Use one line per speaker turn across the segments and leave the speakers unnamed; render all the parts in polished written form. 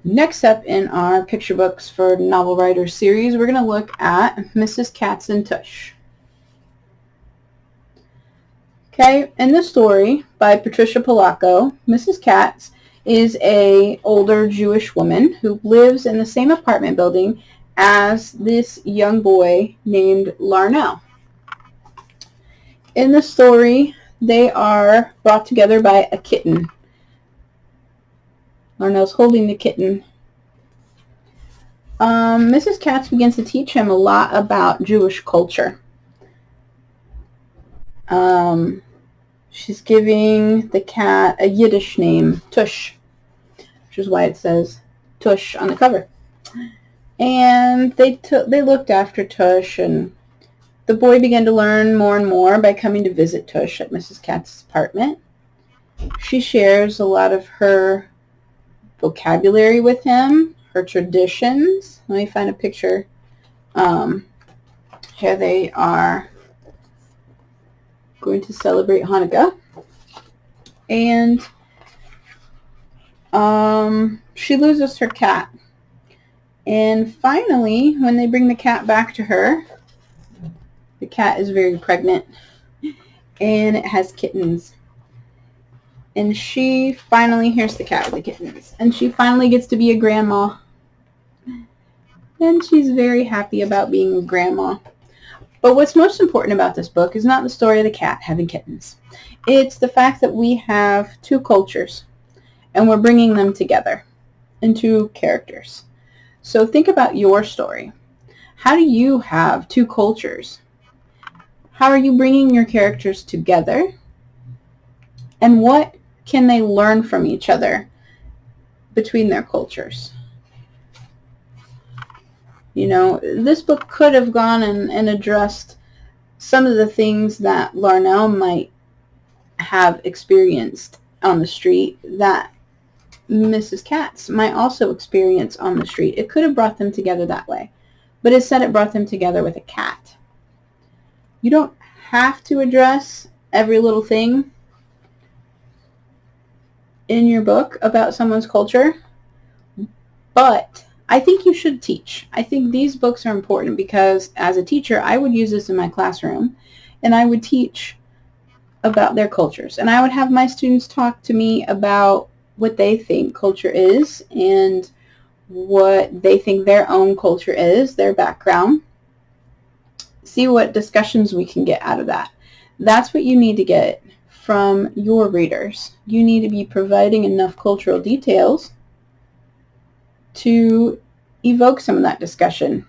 Next up in our picture books for novel writers series, we're going to look at Mrs. Katz and Tush. Okay, in the story by Patricia Polacco, Mrs. Katz is an older Jewish woman who lives in the same apartment building as this young boy named Larnell. In the story, they are brought together by a kitten. Larnell's holding the kitten. Mrs. Katz begins to teach him a lot about Jewish culture. She's giving the cat a Yiddish name, Tush, which is why it says Tush on the cover. And they looked after Tush, and the boy began to learn more and more by coming to visit Tush at Mrs. Katz's apartment. She shares a lot of her vocabulary with him, her traditions. Let me find a picture. Here they are going to celebrate Hanukkah. And she loses her cat. And finally, when they bring the cat back to her, the cat is very pregnant and it has kittens. And she finally, here's the cat with the kittens, and she finally gets to be a grandma. And she's very happy about being a grandma. But what's most important about this book is not the story of the cat having kittens. It's the fact that we have two cultures, and we're bringing them together into characters. So think about your story. How do you have two cultures? How are you bringing your characters together? And what can they learn from each other between their cultures? You know, this book could have gone and addressed some of the things that Larnell might have experienced on the street that Mrs. Katz might also experience on the street. It could have brought them together that way. But instead it brought them together with a cat. You don't have to address every little thing in your book about someone's culture, but I think you should teach. I think these books are important because as a teacher, I would use this in my classroom and I would teach about their cultures. And I would have my students talk to me about what they think culture is and what they think their own culture is, their background. See what discussions we can get out of that. That's what you need to get from your readers. You need to be providing enough cultural details to evoke some of that discussion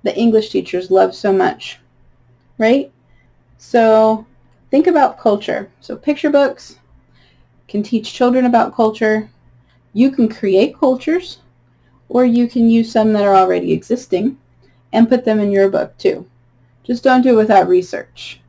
that English teachers love so much, right? So think about culture. So picture books can teach children about culture. You can create cultures, or you can use some that are already existing and put them in your book too. Just don't do it without research.